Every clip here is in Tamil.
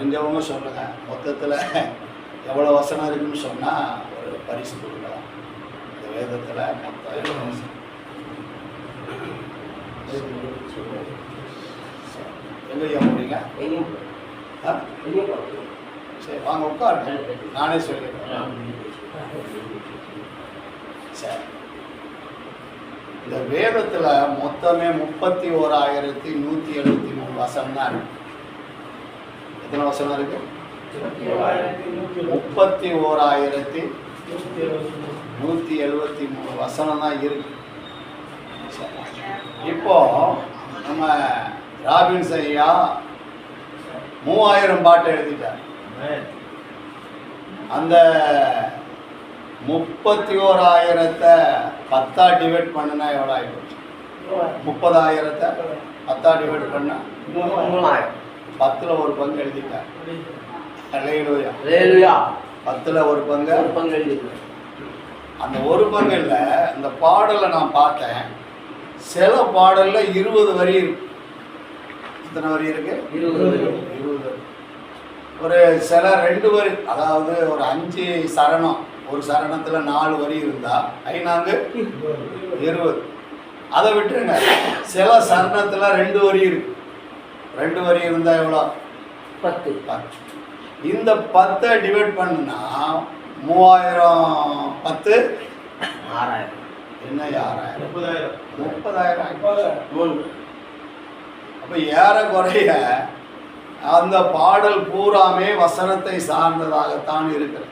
தெரிஞ்சவங்க சொல்லுங்க. மொத்தத்தில் எவ்வளோ வசனம் இருக்குன்னு சொன்னால் ஒரு பரிசு கொடுக்கலாம். இந்த வேதத்தில் மொத்தம் எவ்வளோ வசனம்? எங்கேயா போறீங்க? சரி வாங்க உட்காருங்க, நானே சொல்லிடுறேன். சரி, இந்த வேதத்தில் மொத்தமே 31,173 வசனம் தான் இருக்கு. எத்தனை வசனம் இருக்கு? 31,173 வசனம் தான் இருக்கு. இப்போ நம்ம ராபின்ஸ் ஐயா 3000 பாட்டு எழுதிட்டார். அந்த 31,000 10 டிவைட் பண்ணுனா எவ்வளோ ஆகிடுச்சு? 30,000 10 டிவைட் பண்ணா 3000. 10ல் ஒரு பங்கு எழுதிட்டார். அல்லேலூயா. 10ல் ஒரு பங்கு எழுதிட்டார். அந்த ஒரு பங்கு இல்லை. இந்த பாடலை நான் பார்த்தேன். சில பாடல்ல 20 வரி இருக்கு. எத்தனை வரி இருக்கு? 20. ஒரு சில 2 வரி, அதாவது ஒரு 5 சரணம், ஒரு சரணத்துல 4 வரி இருந்தா 5 20. அதை விட்டுருங்க. சில சரணத்துல 2 வரி இருக்கு. 2 வரி இருந்தா எவ்வளோ? 10. இந்த 10 டிவைட் பண்ணுனா 3000 10 6000. என்ன 6000? 30,000. அப்போ ஏறக்குறைய அந்த பாடல் பூராமே வசனத்தை சார்ந்ததாகத்தான் இருக்கிறது.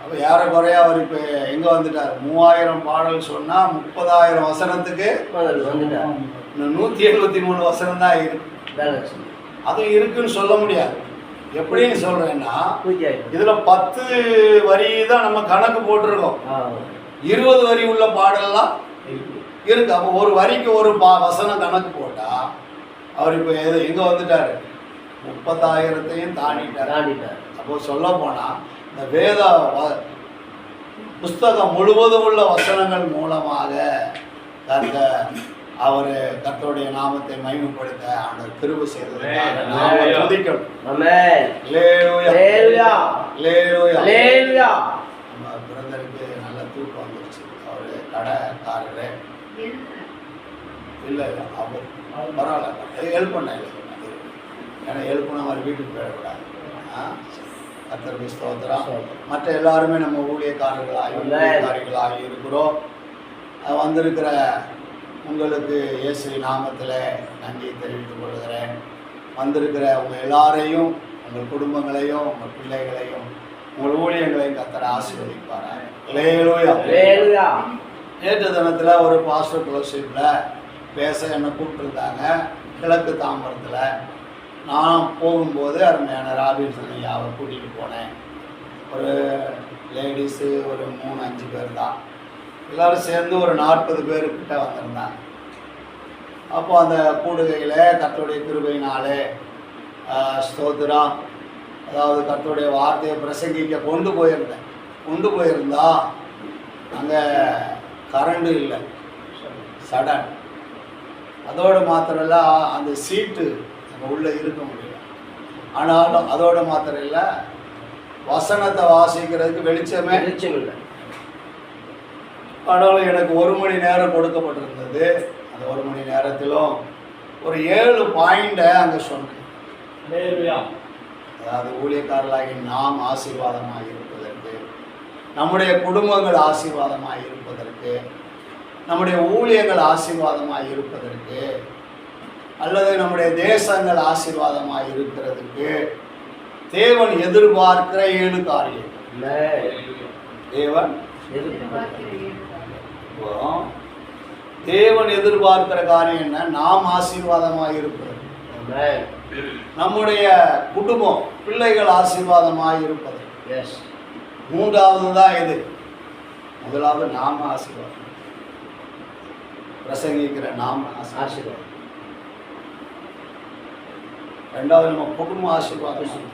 அப்போ ஏறக்குறைய அவர் இப்போ எங்கே வந்துட்டார்? 3000 பாடல் சொன்னால் 30,000 வசனத்துக்கு 173 வசனம் தான் இருக்கு. அது இருக்குன்னு சொல்ல முடியாது. எப்படின்னு சொல்றேன்னா, இதுல 10 வரி தான் நம்ம கணக்கு போட்டிருக்கோம். 20 வரி உள்ள பாடல்லாம் இருக்கு. அப்போ ஒரு வரிக்கு ஒரு வசனம் கணக்கு போட்டா அவர் இப்போ எங்க வந்துட்டாரு? 30,000 தாண்டிட்டார். அப்போ சொல்ல போனா இந்த வேத புஸ்தகம் முழுவதும் உள்ள வசனங்கள் மூலமாக அவர் கர்த்தருடைய நாமத்தை மகிமைப்படுத்த ஆண்டவர் கிருபை செய்ததற்காக நாம துதிக்கணும். ஆமென். அல்லேலூயா. அல்லேலூயா. நம்ம பிரதருக்கு நல்ல தூக்கம் வந்துருச்சு. அவர் கடைக்காரரு இல்லை அவர் பரவாயில்ல, ஹெல்ப் பண்ண ஏன்னா ஹெல்ப் பண்ண அவர் வீட்டுக்கு போயிடக்கூடாது. கர்த்தருக்கு ஸ்தோத்திரம். மற்ற எல்லாருமே நம்ம ஊழியக்காரர்களாகி இருக்கிறோம். வந்திருக்கிற உங்களுக்கு இயேசு நாமத்தில் நன்றியை தெரிவித்துக் கொள்கிறேன். வந்திருக்கிற உங்கள் எல்லாரையும், உங்கள் குடும்பங்களையும், உங்கள் பிள்ளைகளையும், உங்கள் ஊழியங்களையும் கர்த்தர் ஆசீர்வதிப்பார். அல்லேலூயா. நேற்று தினத்தில் ஒரு பாஸ்டர் ஃபெலோஷிப்பில் பேச என்னை கூப்பிட்டுருந்தாங்க. கிழக்கு தாம்பரத்தில் நான் போகும்போது அருமையான ராபின்சன் ஐயாவை கூட்டிகிட்டு போனேன். ஒரு லேடிஸு ஒரு 3-5 பேர் தான். எல்லோரும் சேர்ந்து ஒரு 40 பேர்கிட்ட வந்திருந்தாங்க. அப்போ அந்த கூடுகையில் கர்த்தருடைய கிருபையினாலே ஸ்தோத்திரம், அதாவது கர்த்தருடைய வார்த்தையை பிரசங்கிக்க கொண்டு போயிருந்தா அங்கே கரண்டு இல்லை, சடன். அதோடு மாத்திரம் இல்லை, அந்த சீட்டு அங்கே உள்ளே இருக்க முடியல. ஆனாலும் அதோடு மாத்திரம் இல்லை, வசனத்தை வாசிக்கிறதுக்கு வெளிச்சமே இல்லை. ஆனாலும் எனக்கு 1 மணி நேரம் கொடுக்கப்பட்டிருந்தது. அந்த 1 மணி நேரத்திலும் ஒரு 7 பாயிண்டை அங்கே சொன்னேன். அதாவது ஊழியக்காரர்களாகி நாம் ஆசீர்வாதமாக இருப்பதற்கு, நம்முடைய குடும்பங்கள் ஆசீர்வாதமாக இருப்பதற்கு, நம்முடைய ஊழியங்கள் ஆசீர்வாதமாக இருப்பதற்கு, அல்லது நம்முடைய தேசங்கள் ஆசீர்வாதமாக இருக்கிறதுக்கு தேவன் எதிர்பார்க்கிற 7 காரியம். தேவன் எதிர்பார்க்கிற காரியம் என்ன? நாம் ஆசீர்வாதமாக இருப்பது, நம்முடைய குடும்பம் பிள்ளைகள் ஆசீர்வாதமாக இருப்பது. மூன்றாவது தான் இது. முதலாவது நாம ஆசீர்வாதம், பிரசங்கிக்கிற நாம ஆசீர்வாதம். ரெண்டாவது நம்ம குடும்ப ஆசீர்வாதம்.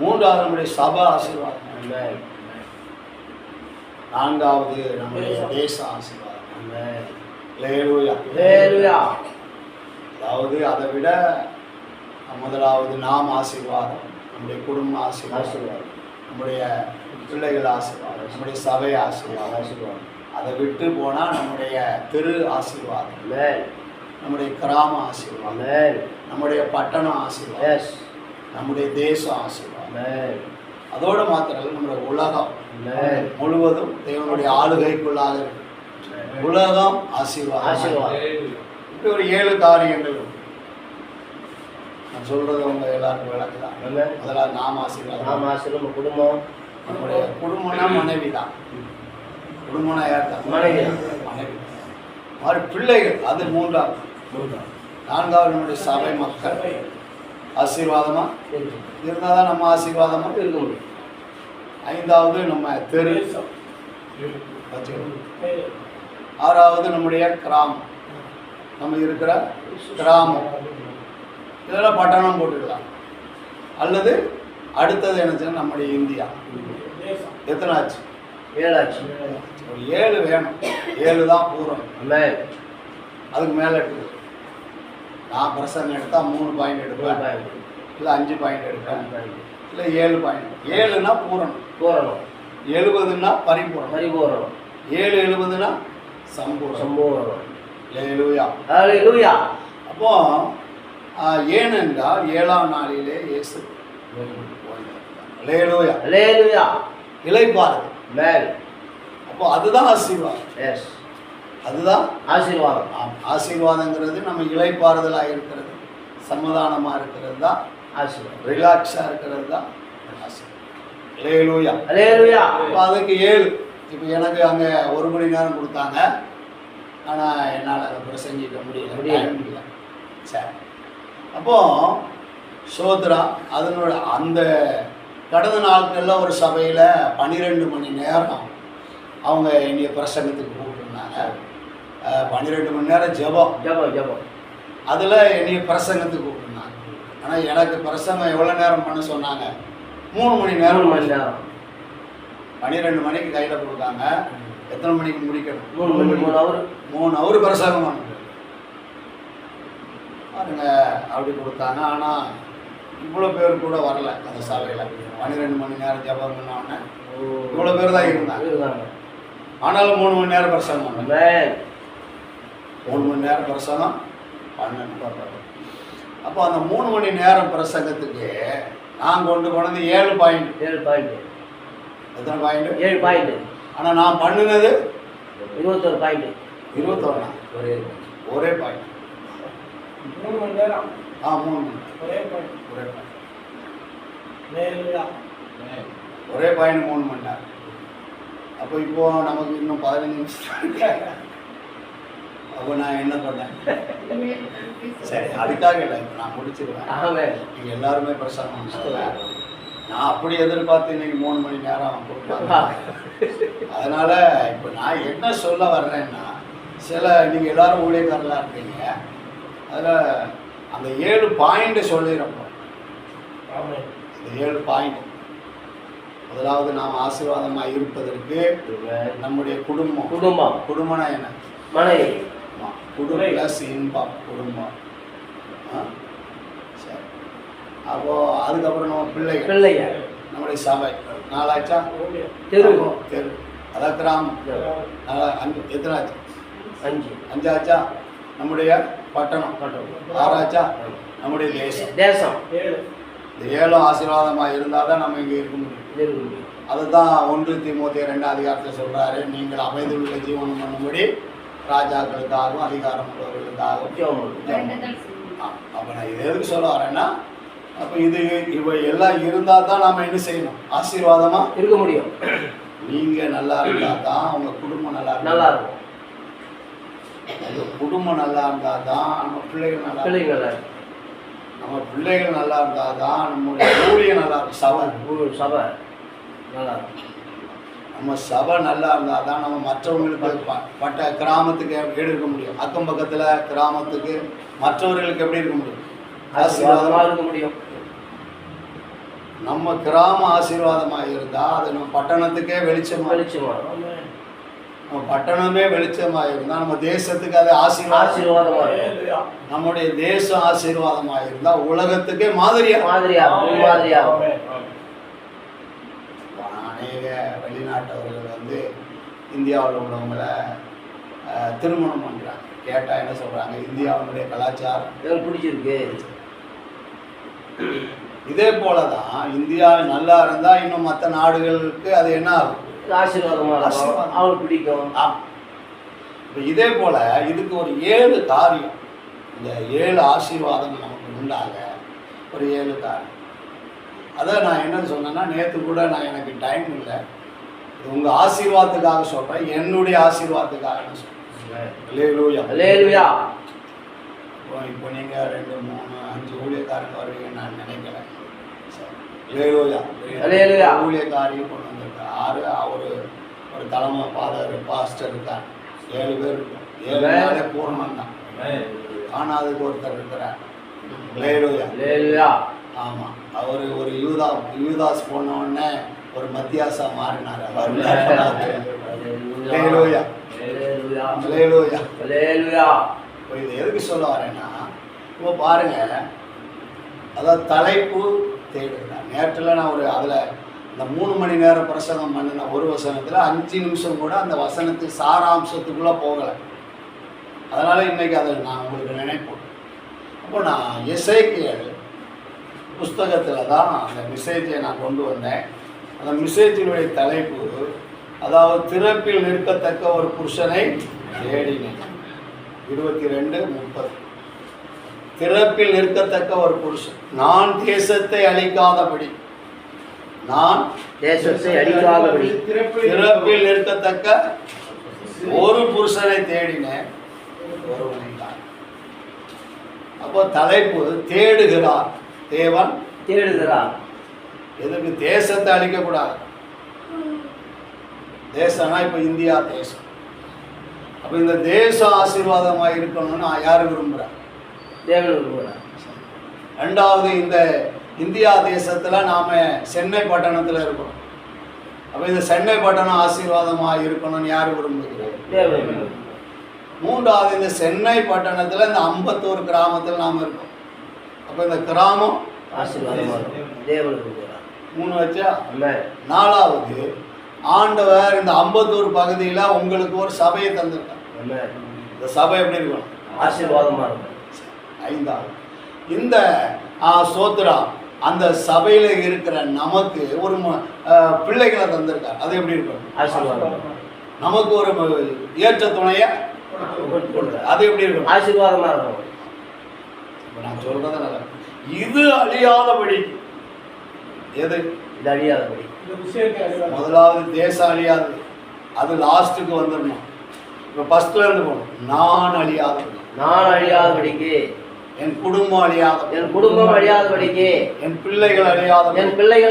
மூன்றாவது நம்முடைய சபை ஆசீர்வாதம். நான்காவது நம்முடைய தேச ஆசீர்வாதம். அல்லேலூயா. அதாவது அதை விட முதலாவது நாம் ஆசீர்வாதம், நம்முடைய குடும்ப ஆசீர்வாதம், நம்முடைய பிள்ளைகள் ஆசீர்வாதம், நம்முடைய சபை ஆசீர்வாதம். அதை விட்டு போனால் நம்முடைய தெரு ஆசீர்வாதம், நம்முடைய கிராம ஆசீர்வாதம், நம்முடைய பட்டணம் ஆசீர்வாதம், நம்முடைய தேசம் ஆசீர்வாதம். அதோடு மாத்திரம் நம்முடைய உலகம் முழுவதும் தேவனுடைய ஆளுகைக்குள்ளாக இருக்கு. உலகம் ஆசீர்வாதம். இப்படி ஒரு 7 காரியங்கள் நான் சொல்றது உங்க எல்லாருக்கும் விளக்குதான். முதல்ல நாம் ஆசீர்வாதம். குடும்பம், நம்முடைய குடும்பம்னா மனைவி தான். குடும்பம்னா யார் தான்? மனைவி. மறு பிள்ளைகள், அது 3ஆவது. 4ஆவது நம்முடைய சபை மக்கள் ஆசீர்வாதமா இருந்தால் தான் நம்ம ஆசீர்வாதமா இருக்க முடியும். 5ஆவது நம்ம தெரு, 6ஆவது நம்முடைய கிராமம், நம்ம இருக்கிற கிராமம். இதெல்லாம் பட்டணம் போட்டுக்கலாம். அல்லது அடுத்தது என்னச்சுன்னா நம்முடைய இந்தியா. எத்தனை ஆச்சு? 7 ஆச்சு. ஒரு 7 வேணும். 7 தான் பூரம். அதுக்கு மேலே எடுக்குது. நான் பிரசங்கம் எடுத்தால் 3 பாயிண்ட் எடுப்பேன், இல்லை 5 பாயிண்ட் எடுப்பேன், இல்லை 7 பாயிண்ட். 7னா பூரணம், 70னா பரிபூரணம், 7 சம்பூரணம். அப்போ ஏனென்றால் 7ஆம் நாளிலே இயேசு இளைப்பாறுதல். அப்போ அதுதான் ஆசீர்வாதம். அதுதான் ஆசீர்வாதம். ஆசீர்வாதங்கிறது நம்ம இளைப்பாறுதலாக இருக்கிறது, சமாதானமாக இருக்கிறது தான் ஆசீர்வாதம். ரிலாக்ஸாக இருக்கிறது தான் ஆசீர்வாதம். இப்போ அதுக்கு 7. இப்போ எனக்கு அங்கே 1 மணி நேரம் கொடுத்தாங்க, ஆனால் என்னால் அதை பிரசங்கிக்க முடியல. சரி, அப்போது சோத்ரா அதனோட அந்த கடந்த நாட்களில் ஒரு சபையில் 12 மணி நேரம் அவங்க என்னைய பிரசங்கத்துக்கு கூப்பிட்டுருந்தாங்க. 12 மணி நேரம் ஜெபம். அதில் என்னைய பிரசங்கத்துக்கு கூப்பிட்டுருந்தாங்க. ஆனால் எனக்கு பிரசங்கம் எவ்வளோ நேரம் பண்ண சொன்னாங்க? 3 மணி நேரம். 12 மணிக்கு கையில் கொடுத்தாங்க. எத்தனை மணிக்கு முடிக்கணும்? 3 ஹவர் பிரசங்கம் பண்ணணும் பாருங்க. அப்படி கொடுத்தாங்க. ஆனால் இவ்வளோ பேர் கூட வரல அந்த சபையில். 12 மணி நேரம் ஜெபம் பண்ணோன்னே இவ்வளோ பேர் தான் இருந்தாங்க. ஆனாலும் 3 மணி நேரம் பிரசங்கம் பண்ணேன். 3 மணி நேரம் பிரசங்கம் பண்ணணும். அப்போ அந்த 3 மணி நேரம் பிரசங்கத்துக்கு நான் கொண்டு போனது 7 பாயிண்ட். எத்தனை பாயிண்ட்? 7 பாயிண்ட். ஆனால் நான் பண்ணினது 21 பாயிண்ட். 21 ஒரே பாயிண்ட். 3 மணி நேரம். 3 மணி ஒரே பாயிண்ட். ஒரே பாயிண்ட் 3 மணி நேரம். அப்போ இப்போ நமக்கு இன்னும் 15 நிமிஷம். அப்போ நான் என்ன பண்ணேன்? சரி, அதுக்காக இல்லை, இப்போ நான் முடிச்சிருவேன். நீங்கள் எல்லாருமே பிரசங்கம் முடிச்சுடுவேன். நான் அப்படி எதிர்பார்த்து இன்னைக்கு 3 மணி நேரம் கொடுப்பாங்க. அதனால் இப்போ நான் என்ன சொல்ல வர்றேன்னா, சில நீங்கள் எல்லோரும் ஊழியக்காரர்களாக இருக்கீங்க. அதில் அந்த 7 பாயிண்ட்டு சொல்லிடுறப்போ, இந்த 7 பாயிண்ட். முதலாவது நாம் ஆசீர்வாதமாக இருப்பதற்கு நம்முடைய குடும்பம்னா என்ன? மனைவி. குடும்பம் ப்ளஸ் இன்பம், குடும்பம். சரி, அப்போது அதுக்கப்புறம் நம்ம பிள்ளைகள், நம்முடைய சபை. 4 ஆச்சா? தெரு, அதான் கிராமம். 5. எத்தனை ஆச்சு? 5 ஆச்சா? நம்முடைய பட்டணம். 6 ஆச்சா? நம்முடைய தேசம். இந்த 7 ஆசீர்வாதமாக இருந்தால் தான் நம்ம இங்கே இருக்க முடியும். அதுதான் 1 தீமோத்தேயு 2ஆம் அதிகாரத்தில் சொல்கிறாரு, நீங்கள் அமைதியுள்ள ஜீவனம் பண்ணும்படி ராஜாக்களுக்காகவும் அதிகாரம் உள்ளவர்களுக்காகவும். அப்போ நான் இது எதுக்கு சொல்ல வரேன்னா, அப்போ இவை எல்லாம் இருந்தால் தான் நாம் என்ன செய்யணும்? ஆசீர்வாதமாக இருக்க முடியும். நீங்கள் நல்லா இருந்தால் தான் உங்கள் குடும்பம் நல்லா இருக்கும். உங்கள் குடும்பம் நல்லா இருந்தால் தான் நம்ம பிள்ளைகள் நல்லா இருக்கும். நம்ம பிள்ளைகள் நல்லா இருந்தால் தான் நம்மளுடைய ஊழியம் நல்லா இருக்கும். சபை நல்லா இருக்கும். நம்ம சபை நல்லா இருந்தால் தான் நம்ம மற்றவங்களுக்கு கிராமத்துக்கு எப்படி இருக்க முடியும்? அக்கம் பக்கத்தில் கிராமத்துக்கு மற்றவர்களுக்கு எப்படி இருக்க முடியும்? ஆசீர்வாதமாக இருக்க முடியும். நம்ம கிராம ஆசீர்வாதமாக இருந்தால் அது நம்ம பட்டணத்துக்கே வெளிச்சமாக. நம்ம பட்டணமே வெளிச்சமாக இருந்தால் நம்ம தேசத்துக்கு அது ஆசீர்வாதமாக இருக்கும். நம்முடைய தேசம் ஆசீர்வாதமாக இருந்தால் உலகத்துக்கே மாதிரியா. அநேக வெளிநாட்டவர்கள் வந்து இந்தியாவில் உள்ளவங்களை திருமணம் பண்ணுறாங்க. கேட்டால் என்ன சொல்கிறாங்க, இந்தியாவுடைய கலாச்சாரம் பிடிச்சிருக்கு. இதே போல தான் இந்தியா நல்லா இருந்தால் இன்னும் மற்ற நாடுகளுக்கு அது என்ன ஆகும், ஆசீர்வாதமாக பிடிக்கும். இப்போ இதே போல் இதுக்கு ஒரு 7 காரியம், இந்த 7 ஆசீர்வாதம் நமக்கு உண்டாக ஒரு 7 காரியம். அதை நான் என்ன சொன்னேன்னா, நேற்று கூட நான் எனக்கு டைம் இல்லை, உங்கள் ஆசீர்வாதத்துக்காக சொல்கிறேன், என்னுடைய ஆசீர்வாதத்துக்காக நான் சொல்கிறேன். இப்போ நீங்கள் 2, 3, 5 ஊழியக்காரங்க வருவீங்கன்னு நான் நினைக்கிறேன். ஊழியக்காரையும் கொண்டு வந்திருக்காரு. 6 ஒரு தலைமை பாஸ்டர் இருக்கார். 7 பேர் இருக்கும். 7 நாளே பூர்ணம் தான். காணாதுக்கு ஒருத்தர் இருக்கிறார். ஆமாம், அவர் ஒரு யூதாஸ் போன உடனே ஒரு மத்தியாசா மாறினார். இது எதுக்கு சொல்ல வரேன்னா, இப்போ பாருங்க, அதாவது தலைப்பு தேடுகிறார். நேற்றில் நான் அதில் இந்த 3 மணி நேரம் பிரசங்கம் பண்ணின ஒரு வசனத்தில் 5 நிமிஷம் கூட அந்த வசனத்துக்கு சாராம்சத்துக்குள்ளே போகலை. அதனால் இன்றைக்கி அதை நான் உங்களுக்கு நினைப்போம். அப்போ நான் எசேக்கியேல் புஸ்தகத்தில் தான் அந்த மெசேஜை நான் கொண்டு வந்தேன். அந்த மெசேஜினுடைய தலைப்பு, அதாவது திறப்பில் நிற்கத்தக்க ஒரு புருஷனை தேடினேன். 22:30. திறப்பில் நிற்கத்தக்க ஒரு புருஷன். நான் தேசத்தை அழிக்காதபடி திறப்பில் நிற்கத்தக்க ஒரு புருஷனை தேடினேன், ஒருவனை தான். அப்போ தலைப்பு தேடுகிறார். தேவன் தேடுகிறார். எதுக்கு? தேசத்தை அழிக்கக்கூடாது. தேசம்னா இப்போ இந்தியா தேசம். அப்போ இந்த தேசம் ஆசீர்வாதமாக இருக்கணும்னு யார் விரும்புகிறார்? தேவன் விரும்புகிறார். 2வது, இந்த இந்தியா தேசத்தில் நாம் சென்னை பட்டணத்தில் இருக்கணும். அப்போ இந்த சென்னை பட்டணம் ஆசீர்வாதமாக இருக்கணும்னு யார் விரும்புகிறார்? தேவன். 3வது, இந்த சென்னை பட்டணத்தில் இந்த 51 கிராமத்தில் நாம் இருக்கோம். அப்போ இந்த கிராமம் ஆசீர்வாதமாக தேவன் விரும்புகிறார். 3 வச்சா. 4வது, ஆண்டவர் இந்த 51 பகுதியில் உங்களுக்கு ஒரு சபையை தந்திருக்கார். இந்த சபை எப்படி இருக்கணும்? ஆசீர்வாதமாக இருக்கும். 5வது, இந்த சோத்ரா அந்த சபையில் இருக்கிற நமக்கு ஒரு பிள்ளைகளை தந்திருக்கார். அது எப்படி இருக்கும்? ஆசீர்வாதம். நமக்கு ஒரு ஏற்ற துணையை அது எப்படி இருக்கும்? ஆசீர்வாதமாக இருக்கும். இப்போ நான் சொல்றத இது அழியாதபடி. எது இது அழியாதபடி? முதலாவது தேசம் அழியாது, அது லாஸ்ட்டுக்கு வந்துடணும். இப்போ ஃபர்ஸ்ட்ல இருந்து போகணும். நான் அழியாதபடிக்கு, என் குடும்பம் அழியாதபடிக்கு, என் பிள்ளைகள்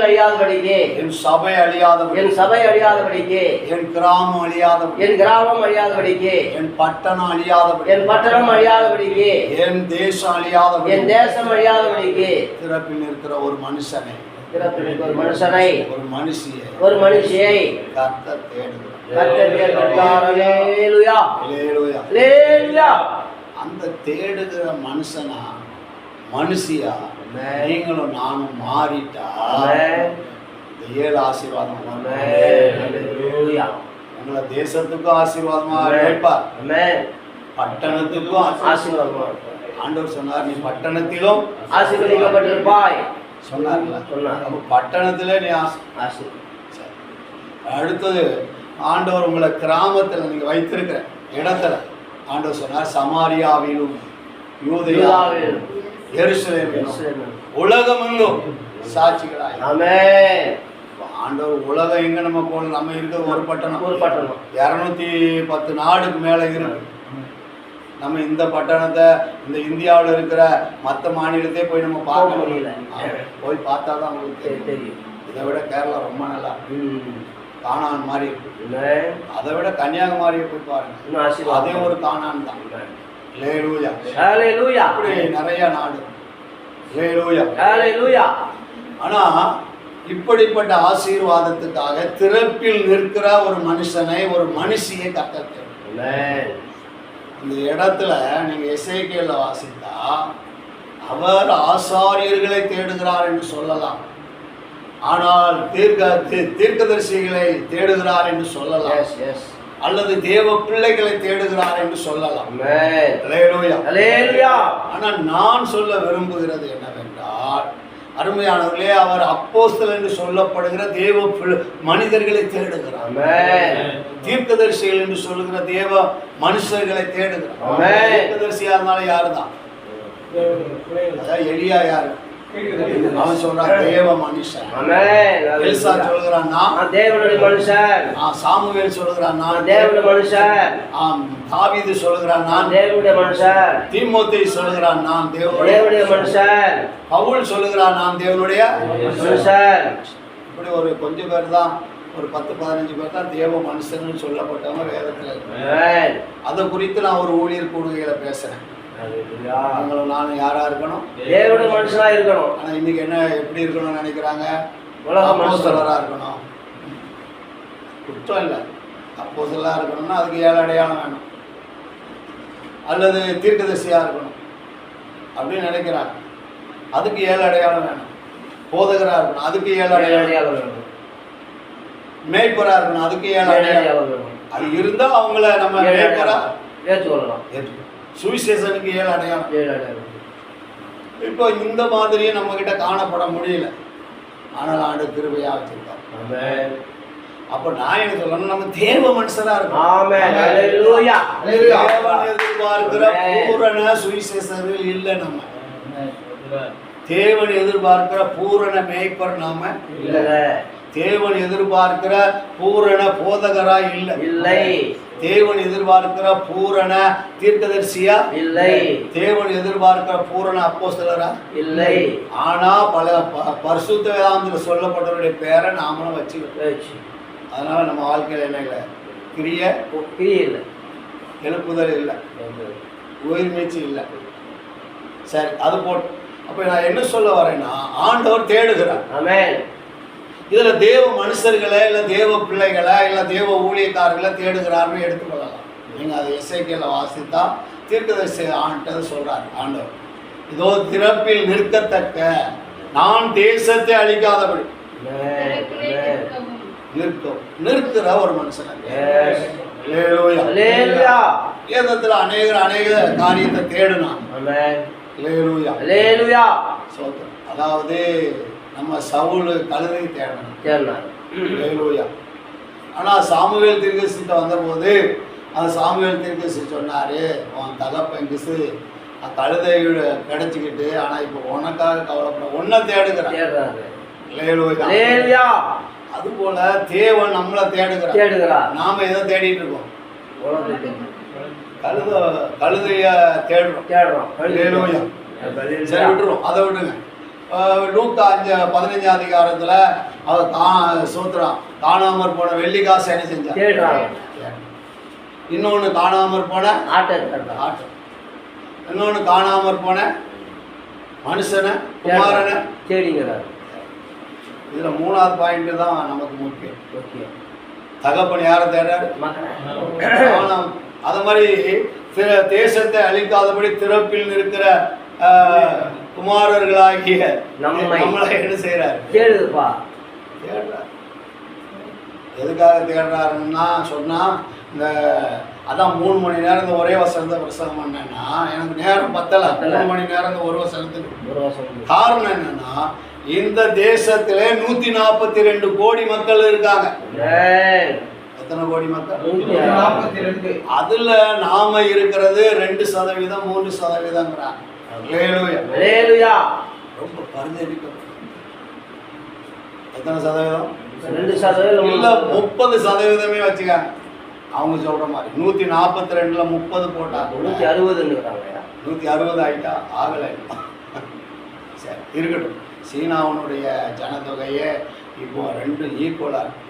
அழியாதபடிக்கு, என் சபை அழியாதபடிக்கு, என் கிராமம் அழியாதபடிக்கு, என் பட்டணம் அழியாதபடிக்கு, என் தேசம் அழியாதபடிக்கு, திறப்பில் இருக்கிற ஒரு மனுஷனை, ஒரு மனுஷியை கர்த்தர் தேடுகிறார். அந்த தேடுகிற மனுஷியா நீங்களும் நானும் மாறிட்டா இந்த 7 ஆசீர்வாதம் உங்களை தேசத்துக்கும் ஆசீர்வாதமாக வைப்பார், பட்டணத்துக்கும் ஆசீர்வாதமாக. ஆண்டவர் சொன்னார், நீ பட்டணத்திலும் ஆசீர்வதிக்கப்பட்டிருப்பாய் சொன்னார்ல. அப்போ பட்டணத்திலே நீ அடுத்தது ஆண்டவர் உங்களை கிராமத்தில் நீங்கள் வைத்திருக்கிற இடத்துல ஆண்டவர் சொன்னார், சமாரியாவிலும் யூதேயாவிலும் எருசலேமிலும் உலகமெங்கும் சாட்சிகளாய். ஆண்டவர் உலகம் எங்க நம்ம போல, நம்ம இருக்கிற ஒரு பட்டணம் 210 நாடுக்கு மேலே இருக்கு. நம்ம இந்த பட்டணத்தை இந்த இந்தியாவில் இருக்கிற மற்ற மாநிலத்தையே போய் நம்ம பார்க்க முடியல. போய் பார்த்தா தான் உங்களுக்கு தெரியும். இதை விட கேரளா ரொம்ப நல்லா கானான் மாதிரி இருக்கு. அதை விட கன்னியாகுமரியை போய் பாருங்க, அதே ஒரு கானான் தான். அப்படி நிறைய நாடு. ஆனா இப்படிப்பட்ட ஆசீர்வாதத்துக்காக திறப்பில் நிற்கிற ஒரு மனுஷனை, ஒரு மனுஷியை கர்த்தர் தேடுகிறார். இந்த இடத்துல நீங்க எசேக்கியேல வாசித்தா அவர் ஆசாரியர்களை தேடுகிறார் என்று சொல்லலாம், ஆனால் தீர்க்கதரிசிகளை தேடுகிறார் என்று சொல்லலாம், அல்லது தேவ பிள்ளைகளை தேடுகிறார் என்று சொல்லலாம். ஆனால் நான் சொல்ல விரும்புகிறது என்னவென்றால், அருமையானவர்களே, அவர் அப்போஸ்தலர் என்று சொல்லப்படுகிற தேவ மனிதர்களை தேடுகிறார். தீர்க்கதரிசிகள் என்று சொல்லுகிற தேவ மனுஷர்களை தேடுகிறார். தீர்க்கதரிசியா இருந்தாலும் யாருதான்? எலியா யாரு? அவன் சொல்றான் தேவ மனுஷன். எலிசா சொல்கிறான் நான் தேவனுடைய மனுஷன். சாமுவேல் சொல்கிறான் நான் தேவனுடைய மனுஷன். தாவீது சொல்கிறான் நான் தேவனுடைய மனுஷன். தீமோத்தேயு சொல்கிறான் நான் தேவனுடைய மனுஷன். பவுல் சொல்கிறான் நான் தேவனுடைய மனுஷன். இப்படி ஒரு கொஞ்சம் பேர் தான், ஒரு 10-15 பேர் தான் தேவ மனுஷன் சொல்லப்பட்டவங்க வேதத்தில். அதை குறித்து நான் ஒரு ஊழியர் கூடுகையில பேசுறேன். நானும் யாரா இருக்கணும்? தேவனுடைய மனுஷனா இருக்கணும். ஆனா இன்னைக்கு என்ன எப்படி இருக்கணும்னு நினைக்கிறாங்க? அப்போஸ்தலரா இருக்கணும். குற்றம் இல்லை, அப்போஸ்தலரா இருக்கணும்னா அதுக்கு 7 அடையாளம் வேணும், அல்லது தீர்க்கதரிசியா இருக்கணும் அப்படின்னு நினைக்கிறாங்க, அதுக்கு 7 அடையாளம் வேணும். போதகரா இருக்கணும், அதுக்கு 7 அடையாளம் வேணும். மேய்ப்பரா இருக்கணும், அதுக்கு 7 அடையாளம் வேணும். அது இருந்தா அவங்கள நம்ம மேய்ப்பரா ஏற்றுக்கொள்ளலாம். சுவிசேஷனுக்கு 7 அடையாளம். இப்போ இந்த மாதிரியே நம்ம கிட்ட காணப்பட முடியல, ஆனால் ஆண்டு கிருபையா வச்சிருக்காங்க. அப்ப நான் என்ன சொல்லணும், நம்ம தேவ மனுஷரா இருக்கோம். தேவன் எதிர்பார்க்கிற பூரண சுவிசேஷர்கள் இல்லை நம்ம. தேவன் எதிர்பார்க்கிற பூரண மேய்ப்பர் நாம இல்லை. தேவன் எதிர்பார்க்கிற பூரண போதகரா இல்லை. தேவன் எதிர்பார்க்கிற பூரண தீர்க்கதரிசியா இல்லை. தேவன் எதிர்பார்க்கிற பூரண அப்போஸ்தலரா இல்லை. ஆனா பல பரிசுத்த வேதாந்தத்தில் சொல்லப்பட்டவருடைய பேரை நாமளும் வச்சுக்கிட்டோம். அதனால நம்ம வாழ்க்கையில் என்ன இல்லை? கிரிய இல்லை, எழுப்புதல் இல்லை, உயிர் மீட்சி இல்லை. சரி, அது போட்டு அப்ப நான் என்ன சொல்ல வரேன்னா, ஆண்டவர் தேடுகிறார். ஆமென். இதுல தேவ மனுஷர்களை இல்ல தேவ பிள்ளைகளை இல்ல தேவ ஊழியக்காரர்களை தேடுகிறார்னு எடுத்துக்கொள்ளலாம். நீங்க அதை எசேக்கியேல வாசித்தா தீர்க்கதரிசி ஆண்டவர் சொல்றாரு, ஆண்டவர் இதோ திறப்பில் நிற்கத்தக்க நான் தேசத்தை அழிக்காதபடி நிற்கிற ஒரு மனுஷன். வேதத்துல அநேக காரியத்தை தேடுனான். அதாவது நம்ம சவுல் கழுதை தேடணும். ஆனால் சாமுவேல் தீர்க்கதரிசிட்ட வந்தபோது அது சாமுவேல் தீர்க்கதரிசி சொன்னார், உன் தகப்பன் கிசு கழுதை கிடைச்சிக்கிட்டு, ஆனால் இப்போ உனக்காக கவலைப்பட ஒன்றை தேடுகிறான். அதுபோல தேவன் நம்மளை தேடுகிறார். நாம எதை தேடிட்டு இருக்கோம்? கழுதைய தேடுறோம். சரி, விட்டுருவோம், அதை விட்டுங்க. லூக்கா 15 அதிகாரத்தில் அவர் சோத்ரான் காணாமற் போன வெள்ளிக்காசு என்ன செஞ்சான்? இன்னொன்று காணாமற் போன ஆட்டு, இன்னொன்று காணாமற் போன மனுஷனை குமாரனை தேடிங்கிறார். இதில் 3வது பாயிண்ட் தான் நமக்கு முக்கியம். தகப்பன் யாரை தேடாரு? அது மாதிரி தேசத்தை அழிக்காதபடி திறப்பில் இருக்கிற குமாரர்களாகிய நம்மளை என்ன செய்யறாரு? தேடுதுப்பா. தேடுறாரு. எதுக்காக தேடுறாருன்னா சொன்னா, இந்த அதான் 3 மணி நேரம் இந்த ஒரே வசனத்தை பிரசங்கம் பண்ணேன்னா எனக்கு நேரம் பத்தல. 3 மணி நேரம் இந்த ஒரு வசனத்துக்கு காரணம் என்னன்னா, இந்த தேசத்திலே 142 கோடி மக்கள் இருக்காங்க. எத்தனை கோடி மக்கள்? 142. அதுல நாம இருக்கிறது 2%, 3%. ரொம்ப பரிதவிக்கும். எத்தனை சதவீதம்? 2% இல்ல 30% வச்சுக்காங்க. அவங்க சொல்ற மாதிரி 142ல 30 போட்டா 160 ஆயிட்டா ஆகலை. சரி, இருக்கட்டும். சீனாவுடைய ஜனத்தொகையே இப்போ 2 ஈக்குவலா இருக்கு.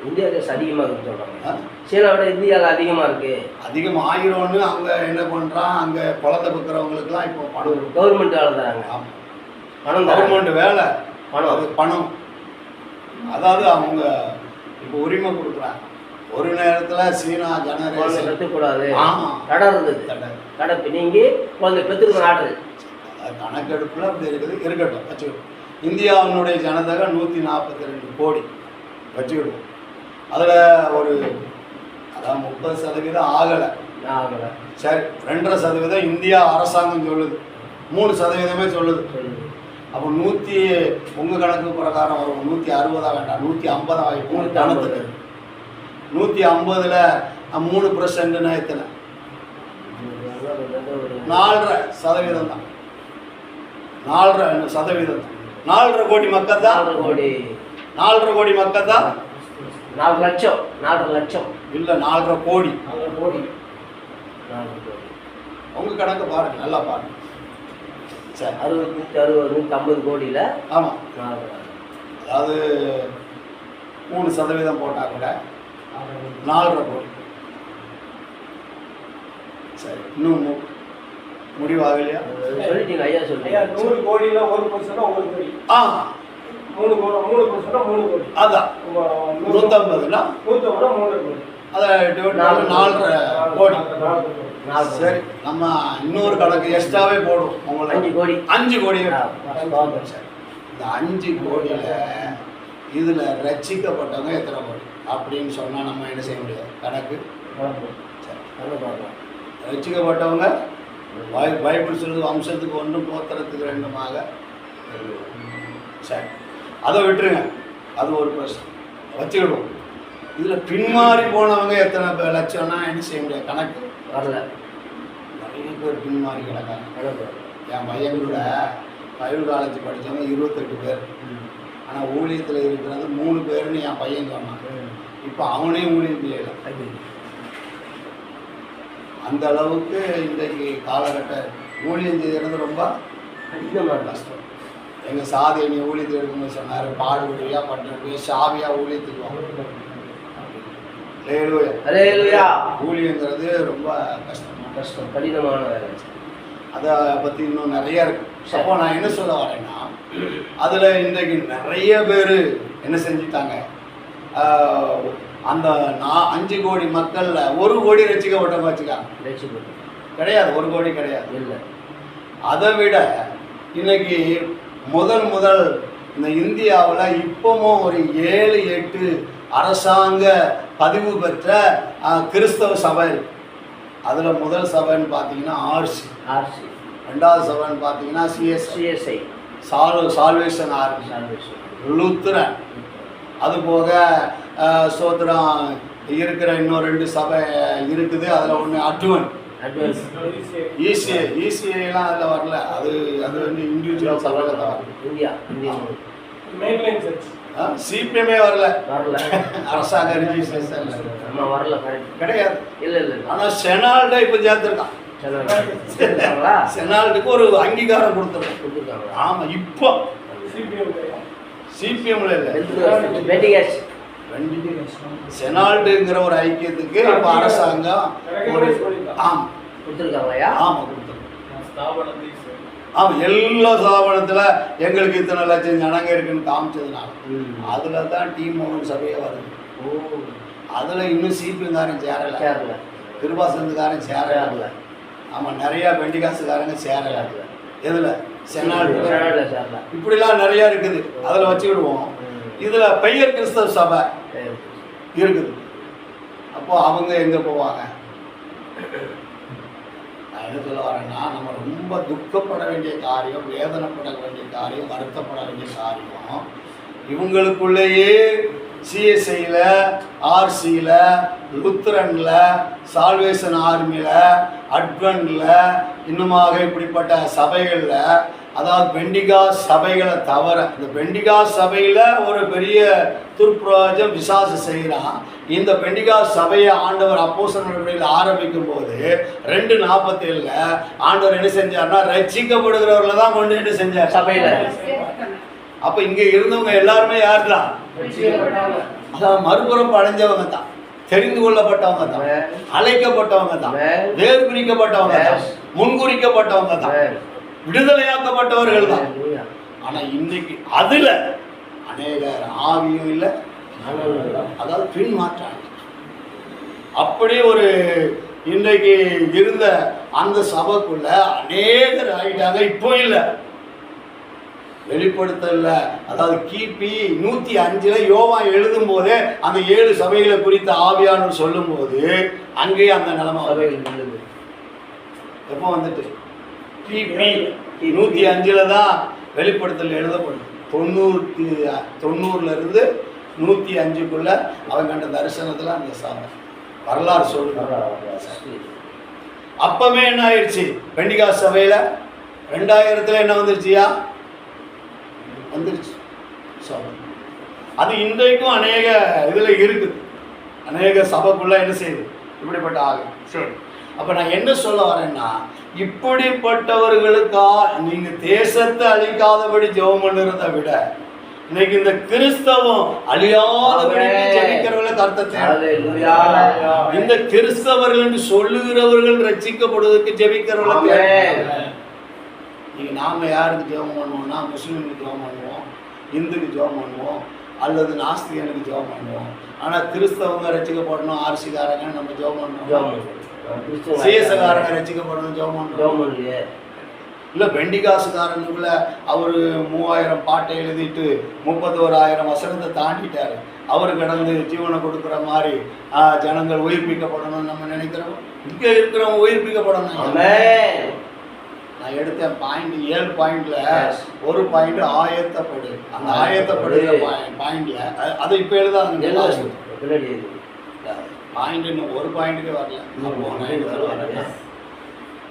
இந்தியா தேசம் அதிகமாக இருக்குன்னு சொல்கிறாங்க. சீனாவோட இந்தியாவில் அதிகமாக இருக்குது. அதிகம் ஆகிரோன்னு அங்கே என்ன பண்ணுறான், அங்கே குளத்தை விற்கிறவங்களுக்குலாம் இப்போ பணம் கவர்மெண்ட் வேலை தராங்க. ஆமாம், பணம் கவர்மெண்ட் வேலை, பணம், அது பணம். அதாவது அவங்க இப்போ உரிமை கொடுக்குறாங்க. ஒரு நேரத்தில் சீனா ஜனரேஷன் பெற்றுக்கூடாது தடை இருந்தது, தடை நீங்கி குழந்தை பெற்றுக்க நாடு கணக்கெடுப்பில் அப்படி இருக்குது. இருக்கட்டும், வச்சுக்கிடும். இந்தியாவினுடைய ஜனதொகை 142 கோடி வச்சுக்கிடுவோம். அதில் ஒரு அதான் 30% ஆகலை. சரி, 2.5% இந்தியா அரசாங்கம் சொல்லுது, 3% சொல்லுது. அப்போ 100 உங்கள் கணக்கு பிரகாரம் வரும் 160 வேண்டாம், 150 ஆகிடும். 350ல் 3% எத்தனை? 4.5% தான். 4.5% தான். 4.5 கோடி மக்கள் தான். 4.5 கோடி மக்கள் தான். 4 லட்சம். 4 லட்சம் இல்லை, 4.5 கோடி. உங்க கணக்கு பாருங்க, நல்லா பாருங்க. சரி, 150 கோடியில் ஆமாம். அதாவது 3% போட்டால் கூட 4.5 கோடி. சரி, இன்னும் முடிவாகலையா? சொல்லிட்டீங்க ஐயா, சொல்லிட்டீங்க. 100 கோடியில் 1% 1 கோடி. 3% 3 கோடி. அதான் 150னா 3 கோடி. அதை 4.5 கோடி. சரி, நம்ம இன்னொரு கணக்கு எக்ஸ்ட்ராவே போடும். உங்களுக்கு 5 கோடி. இந்த 5 கோடியில் இதில் ரட்சிக்கப்பட்டவங்க எத்தனை கோடி அப்படின்னு சொன்னால் நம்ம என்ன செய்ய முடியாது கணக்கு. ரட்சிக்கப்பட்டவங்க பைபிள் சொல்லுது, வம்சத்துக்கு 1 கோத்திரத்துக்கு 2மாக. சரி, அதை விட்டுருங்க, அது ஒரு பிரச்சனை வச்சுக்கிடுவோம். இதில் பின்மாறி போனவங்க எத்தனை லட்சம்னா என்ன செய்ய முடியாது கணக்கு வரல. நிறைய பேர் பின்மாறி கிடக்காங்க. என் பையன் கூட பைபிள் காலேஜ் படித்தவங்க 28 பேர். ஆனால் ஊழியத்தில் இருக்கிறது 3 பேர்னு என் பையன் சொன்னான். இப்போ அவனே ஊழியம் செய்யலை. அந்த அளவுக்கு இன்றைக்கு காலகட்ட ஊழியம் செய்கிறது ரொம்ப அதிகமாக கஷ்டம். எங்கள் சாதி நீ ஊழியத்தில் இருக்கும்போது சொன்னார், பாடுபடியாக பட்டுருப்பியா சாவியாக ஊழியத்துக்கு வாங்க. ஊழியங்கிறது ரொம்ப கஷ்டம், கடினமான வேலை. அதை பற்றி இன்னும் நிறையா இருக்கு. அப்போ நான் என்ன சொல்ல வரேன்னா, அதில் இன்றைக்கு நிறைய பேர் என்ன செஞ்சுட்டாங்க, அந்த 5 கோடி மக்களில் 1 கோடி ரசிக்கப்பட்டவங்க வச்சுக்காங்க. கிடையாது, 1 கோடி கிடையாது. இல்லை, அதை விட இன்னைக்கு முதல் இந்த இந்தியாவில் இப்பவும் ஒரு 7-8 அரசாங்க பதிவு பெற்ற கிறிஸ்தவ சபை இருக்கு. அதில் முதல் சபைன்னு பார்த்தீங்கன்னா ஆர்சி, 2வது சபைன்னு பார்த்தீங்கன்னா சிஎஸ்ஐ, சால்வேஷன் ஆர்மி, லுத்ரன். அதுபோக சோத்ரம் இருக்கிற இன்னும் 2 சபை இருக்குது. அதில் ஒன்று அட்வன், இசிஐலாம் அதில் வரல. அது வந்து இண்டிவிஜுவல் சபையில் தான் வருது. சிபிஎம்ஏ வரல, அரசாங்க ரிஜிஸ்ட்ரேஷன் கிடையாது. ஆனால் செனால்டை இப்போ சேர்த்துருக்கான். செனால்டுக்கு ஒரு அங்கீகாரம் கொடுத்துருக்காங்க. ஆமாம், இப்போ சிபிஎம்ல இல்லை, செனால்டுங்கிற ஒரு ஐக்கியத்துக்கு இப்போ அரசாங்கம் ஆமாம் கொடுத்துருக்காங்க. ஆமாம் கொடுத்துருக்காங்க. ஆமாம், எல்லா ஸ்தாபனத்தில் எங்களுக்கு இத்தனை லட்சம் ஜனங்க இருக்குன்னு காமிச்சதுனால அதில் தான் டீம் சபையே வருது. அதில் இன்னும் சிபிஎம்காரன் சேரலை, கிருபாசனத்துக்காரன் சேரலை. ஆமாம், நிறையா பெண்டிகாசுக்காரங்க சேரலை. எதில்? செனால்டு. இப்படிலாம் நிறையா இருக்குது. அதில் வச்சுக்கிடுவோம். இதில் பெயர் கிறிஸ்தவ சபை இருக்குது. அப்போது அவங்க எங்கே போவாங்க? நான் என்ன சொல்ல வரேன்னா, நம்ம ரொம்ப துக்கப்பட வேண்டிய காரியம், வேதனைப்பட வேண்டிய காரியம், வருத்தப்பட வேண்டிய காரியம் இவங்களுக்குள்ளேயே சிஎஸ்ஐயில், ஆர்சியில், லுத்ரனில், சால்வேஷன் ஆர்மியில், அட்வனில், இன்னுமாக இப்படிப்பட்ட சபைகளில், அதாவது பெண்டிகா சபைகளை தவிர இந்த பெண்டிகா சபையில் ஒரு பெரிய துர்பிரயோஜனம் விசாசு செய்கிறான். இந்த பெண்டிகா சபையை ஆண்டவர் அப்போஸ்தலர்கள் ஆரம்பிக்கும் போது 2:47 ஆண்டவர் என்ன செஞ்சார்னா, ரட்சிக்கப்படுகிறவர்களை தான் கொண்டு என்ன செஞ்சார் சபையில். அப்போ இங்கே இருந்தவங்க எல்லாருமே யார் தான்? அதான் மறுபுறம் அடைஞ்சவங்க தான், தெரிந்து கொள்ளப்பட்டவங்க தான், அழைக்கப்பட்டவங்க தான், வேறு பிரிக்கப்பட்டவங்க தான், முன்குறிக்கப்பட்டவங்க தான், விடுதலையாக்கப்பட்டவர்கள் தான். ஆனால் இன்னைக்கு அநேகர் ஆவியும் இல்லை, அதாவது பின் மாற்றாங்க. அப்படி ஒரு இன்றைக்கு இருந்த அந்த சபைக்குள்ள அநேகர் ஆகிட்டாங்க. இப்போ இல்லை, வெளிப்படுத்தல. அதாவது கிபி 105 யோவான் எழுதும் போதே அந்த 7 சபைகளை குறித்த ஆவியானவர் சொல்லும் போது அங்கேயே அந்த நிலைமை எப்போ வந்துட்டு கிபி 105 தான் வெளிப்படுத்தல் எழுதப்படும். 90 இருந்து 105க்குள்ள அவங்க கண்ட தரிசனத்துல அந்த சபை வரலாறு சொல்லுறாங்க. அப்பவே என்ன ஆயிடுச்சு, பெண்டிகாஸ்ட் சபையில 2000 என்ன வந்துருச்சியா, வந்துருச்சு சபை. அது இன்றைக்கும் அநேக இதுல இருக்குது, அநேக சபைக்குள்ள என்ன செய்யுது இப்படிப்பட்ட ஆகும். சரி, அப்ப நான் என்ன சொல்ல வரேன்னா, இப்படிப்பட்டவர்களுக்கா நீங்க தேசத்தை அழிக்காதபடி ஜெபம் பண்ணுறதை விட இன்னைக்கு இந்த கிறிஸ்தவம் அழியாதபடி ஜெபிக்கிறவர்களுக்கு அர்த்தத்தை, இந்த கிறிஸ்தவர்கள் என்று சொல்லுகிறவர்கள் ரட்சிக்கப்படுவதற்கு ஜெபிக்கிறவர்களுக்கு. நீங்க நாம யாருக்கு ஜெபம் பண்ணுவோம்னா, முஸ்லீமுக்கு ஜெபம் பண்ணுவோம், இந்துக்கு ஜெபம் பண்ணுவோம், அல்லது நாஸ்திகனுக்கு ஜெபம் பண்ணுவோம். ஆனா கிறிஸ்தவங்க ரட்சிக்கப்படணும், ஆர்சிகாரங்க நம்ம ஜெபம் பண்ணுவோம், சிஎஸ்காரங்க ரட்சிக்கப்படணும் ஜெபம் பண்ணுவோம். இல்லை பெண்டிகாசுக்காரனுக்குள்ள அவர் 3000 பாட்டை எழுதிட்டு 31,000 வசனத்தை தாண்டிட்டாரு. அவர் கடந்து ஜீவனை கொடுக்குற மாதிரி ஜனங்கள் உயிர்ப்பிக்கப்படணும்னு நம்ம நினைக்கிறோம். இங்கே இருக்கிறவங்க உயிர்ப்பிக்கப்படணும். நான் எடுத்தேன் பாயிண்ட் 7 பாயிண்ட்ல ஒரு பாயிண்ட் ஆயத்தப்படு. அந்த ஆயத்தப்படுகிற பாயிண்ட்ல அதை இப்போ எழுதாங்க. பாயிண்ட் இன்னும் ஒரு பாயிண்ட்டுக்கே வரல.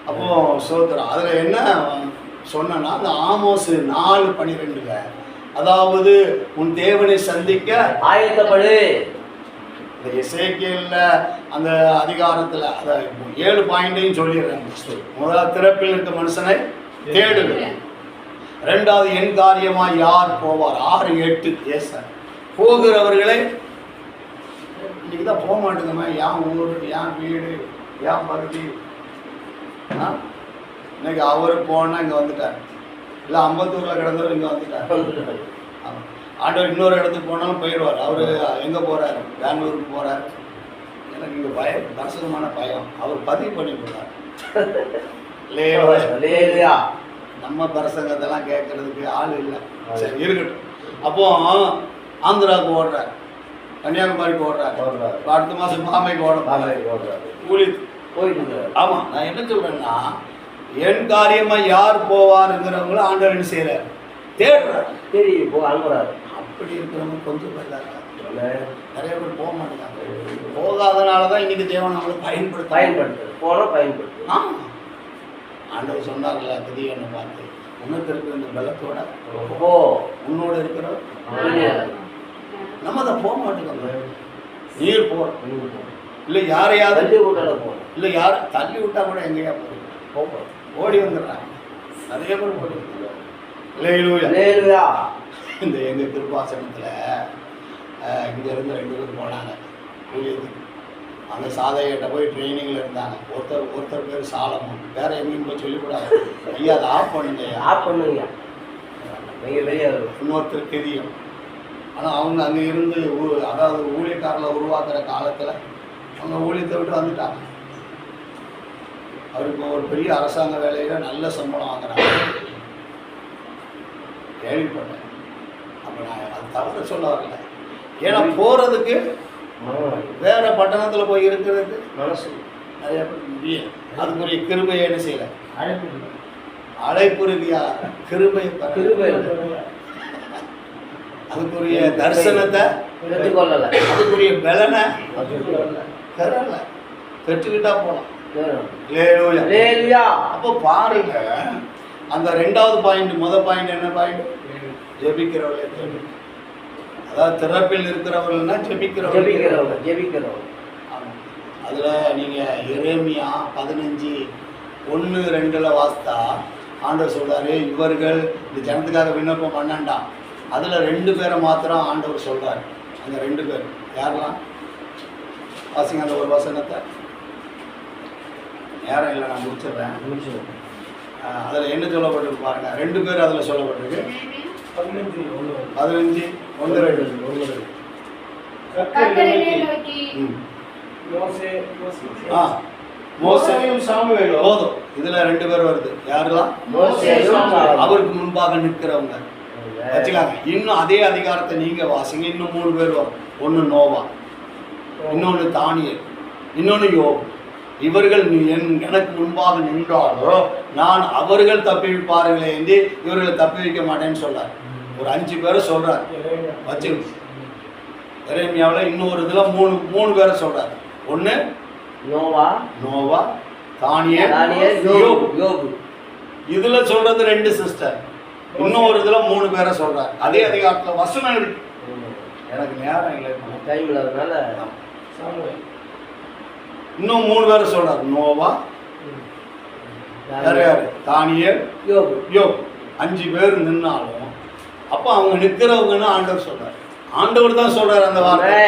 அப்போ சோத்திரம் அதில் என்ன சொன்னா, அந்த ஆமோஸ் 4:12 அதாவது உன் தேவனை சந்திக்க ஆயத்தப்படு. இந்த எசேக்கியேல்ல அந்த அதிகாரத்தில் அதை 7 பாயிண்டையும் சொல்லிடுறேன். முதல் திறப்பில் இருக்க மனுஷனை தேடுவேன். 2வது என் காரியமாக யார் போவார். 6-8 ஏச போகிறவர்களை இன்னைக்கு தான் போக மாட்டேங்கம்மா, என் ஊர், என் வீடு, என் பகுதி. இன்னைக்கு அவர் போனால் இங்கே வந்துட்டார், இல்லை அம்பத்தூரில் கிடந்தவர் இங்கே வந்துட்டார். ஆண்டவர் இன்னொரு இடத்துக்கு போனாலும் போயிடுவார். அவர் எங்கே போகிறார், பெங்களூருக்கு போகிறார். எனக்கு இங்கே பயம், தரிசனமான பயம். அவர் பதிவு பண்ணி போகிறார். இல்லையா நம்ம பிரசங்கத்தெல்லாம் கேட்கறதுக்கு ஆள் இல்லை. சரி இருக்கட்டும். அப்போ ஆந்திராவுக்கு ஓடுறார், கன்னியாகுமரிக்கு ஓடுறாரு, அடுத்த மாதம் பாம்பேக்கு ஓடுறாரு, கூலி போயிட்டு. ஆமாம், நான் என்ன சொல்கிறேன்னா, என் காரியமாக யார் போவாருங்கிறவங்களும் ஆண்டவர் என்ன செய்கிறார், தேடுறாரு, தேடி அனுப்புறாரு. அப்படி இருக்கிறவங்க கொஞ்சம் பேர் தான் இருக்காங்க, நிறைய பேர் போக மாட்டேங்காங்க. போகாதனால தான் இன்னைக்கு தேவன் நம்மளுக்கு பயன்படுத்து போனால் பயன்படுத்து. ஆமாம், ஆண்டவர் சொன்னார்ல திடீர்னு பார்த்து, உனக்கு இருக்கிற இந்த பலத்தோட உன்னோட இருக்கிற நம்ம அதை போக மாட்டேங்க. நீர் போ, இல்லை யாரையாவது தள்ளி விட்டால போகணும், இல்லை யாரை தள்ளி விட்டா கூட எங்கேயா போக ஓடி வந்துடுறாங்க. நிறைய பேர் போட்டு இந்த எங்கள் திருப்பாசனத்தில் இங்கேருந்து 2 பேர் போனாங்க ஊழியத்துக்கு. அந்த சாதையிட்ட போய் ட்ரைனிங்கில் இருந்தாங்க. ஒருத்தர் பேர் சாலமன், வேற எங்கேயும் போய் சொல்லிக்கூடாது. ஐயா அதை ஆஃப் பண்ணுங்க. இன்னொருத்தர் தெரியும். ஆனால் அவங்க அங்கே இருந்து அதாவது ஊழியக்காரில் உருவாக்குற காலத்தில் அவங்க ஊழியத்தை விட்டு வந்துட்டாங்க. அவர் இப்போ ஒரு பெரிய அரசாங்க வேலையில் நல்ல சம்பளம் வாங்குறாங்க, கேள்விப்பட்டேன். அப்போ நான் அது தவிர சொல்ல வரல. ஏன்னா போகிறதுக்கு வேற பட்டணத்தில் போய் இருக்கிறதுக்கு மனசு நிறைய பேர் முடியல. அதுக்குரிய கிருபையை என்ன செய்யலை, அழைப்பு இருக்கியா, கிருபை அதுக்குரிய தரிசனத்தை பெற்றுக்கொள்ளலை, அதுக்குரிய பலனை பெறல, பெற்றுக்கிட்டா போகலாம். அப்போ பாருங்க, அந்த 2வது பாயிண்ட், முதல் பாயிண்ட் என்ன பாயிண்ட், ஜெபிக்கிறவர்கள். அதாவது திறப்பில் இருக்கிறவர்கள்னா ஜெபிக்கிறவர்கள். அதில் நீங்கள் எரேமியா 15:1-2 வாசித்தா ஆண்டவர் சொல்கிறாரு, இவர்கள் இந்த ஜனத்துக்காக விண்ணப்பம் பண்ணாண்டாம். அதில் 2 பேரை மாத்திரம் ஆண்டவர் சொல்கிறார். அந்த 2 பேர் யாரெல்லாம் வாசிங்க அந்த ஒரு வசனத்தை. நேரம் இல்லை, நான் முடிச்சிடுறேன். அதில் என்ன சொல்லப்பட்டிருக்கு பாருங்கள். 2 பேர் அதில் சொல்லப்பட்டிருக்கு. 15 ஒன்று ரெண்டு. கர்த்தரை நோக்கி ம். மோசே ஆ மோசேயும் சாமுவேலும் போதும். இதுல 2 பேர் வருது. யாரெல்லாம்? மோசேயும் சாமுவேலும். அவருக்கு முன்பாக நிற்கிறவங்க வச்சுக்காங்க. இன்னும் அதே அதிகாரத்தை நீங்க வாசிங்க. இன்னும் 3 பேர் வரும். ஒன்னு நோவா, இன்னொன்னு தானியேல், இன்னொன்னு யோபு. இவர்கள் எனக்கு முன்பாக நின்றாலோ நான் அவர்கள் தப்பிவிப்பார்களே என்று இவர்களை தப்பி வைக்க மாட்டேன்னு சொல்றார். ஒரு 5 பேரை சொல்றார் வச்சு. எரேமியாவில் இன்னொரு இதுல 3 பேரை சொல்றார். ஒன்னு நோவா, தானியேல், யோபு. இதுல சொல்றது 2 சிஸ்டர். இன்னொரு இதுல 3 பேரை சொல்றார். அதே அதிகாரத்துல வசனம் இருக்கு. எனக்கு நேரம் இல்லை, டைம் இல்லாதனால இன்னும் 3 பேரை சொல்றார். நோவா, யார் யாரு? தானியேல், யோபு. 5 பேர் நின்னாலும் அப்ப அவங்க நிக்கிறவங்கன்னு ஆண்டவர் சொல்றாரு. ஆண்டவர் தான் சொல்றாரு அந்த வார்த்தை.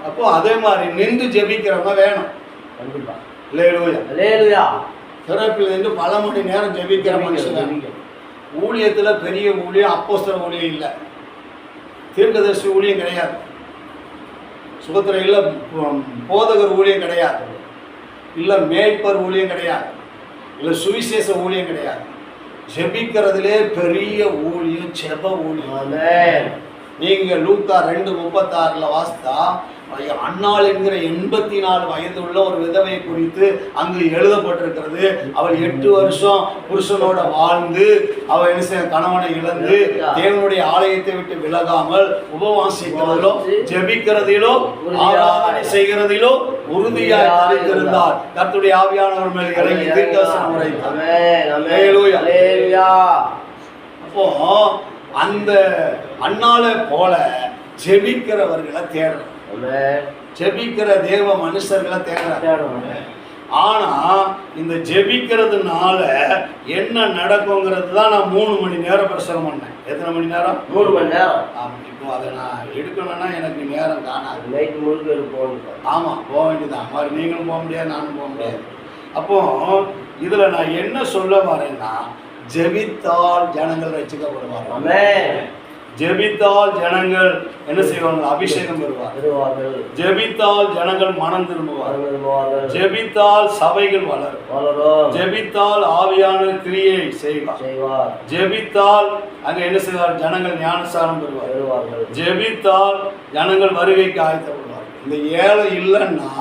அப்போ அதே மாதிரி நின்று ஜெபிக்கிறவங்க வேணும். கண்டிப்பா. அல்லேலூயா. சிறப்பில் இருந்து பல மணி நேரம் ஜெபிக்கிற மனுஷன். ஊழியத்துல பெரிய ஊழியம் அப்போஸ்தல ஊழியம் இல்லை, தீர்க்கதரிசி ஊழியம் கிடையாது, சுபத்திரையில் போதகர் ஊழியம் கிடையாது, இல்லை மேய்ப்பர் ஊழியம் கிடையாது, இல்லை சுவிசேஷ ஊழியம் கிடையாது. ஜெபிக்கிறதுலே பெரிய ஊழியம் ஜெப ஊழியம். நீங்க லூக்கா 2:36 வாசித்தா அன்னாள் என்கிற 84 வயது உள்ள ஒரு விதவை குறித்து அங்கு எழுதப்பட்டிருக்கிறது. அவள் 8 வருஷம் புருஷனோட வாழ்ந்து அவள் என்ன செய்ய கணவனை இழந்து தேவனுடைய ஆலயத்தை விட்டு விலகாமல் உபவாசிக்கிறதிலோ ஜெபிக்கிறதிலோ ஆராதனை செய்கிறதிலோ உறுதியாய் தரித்திருந்தாள். கர்த்தருடைய ஆவியானவர் மேல் இறங்கி தீர்க்கதரிசனம் உரைத்தார். அப்போ அந்த அன்னாளை போல ஜெபிக்கிறவர்களை தேடுறோம், ஜெபிக்கிற தேவ மனுஷர்களை தேடுறோம். ஆனா இந்த ஜெபிக்கிறதுனால என்ன நடக்குங்கிறது தான் நான் 3 மணி நேரம் பிரசங்கம் பண்ணேன். எத்தனை மணி நேரம்? 3 மணி நேரம். இப்போ அதை நான் எடுக்கணும்னா எனக்கு நேரம் காணாது. நைட் முழுக்க போகணும். ஆமா, போக வேண்டியதான். மாதிரி நீங்களும் போக முடியாது, நானும் போக முடியாது. அப்போ இதுல நான் என்ன சொல்ல வரேன்னா, ஜெபித்தால் ஜனங்கள் ரட்சிக்கப்படுவார்கள். ஜெபித்தால் ஜனங்கள் என்ன செய்வாங்க? அபிஷேகம் பெறுவார்கள். ஜெபித்தால் ஜனங்கள் மனம் திரும்புவார்கள். ஜெபித்தால் சபைகள் வளரும். ஜெபித்தால் ஆவியான கிரியை செய்வார். ஜெபித்தால் அங்க என்ன செய்வார்? ஜனங்கள் ஞானஸ்நானம் பெறுவார்கள். ஜெபித்தால் ஜனங்கள் வருகைக்கு ஆயத்தப்படுவார்கள். இந்த ஏழை இல்லைன்னா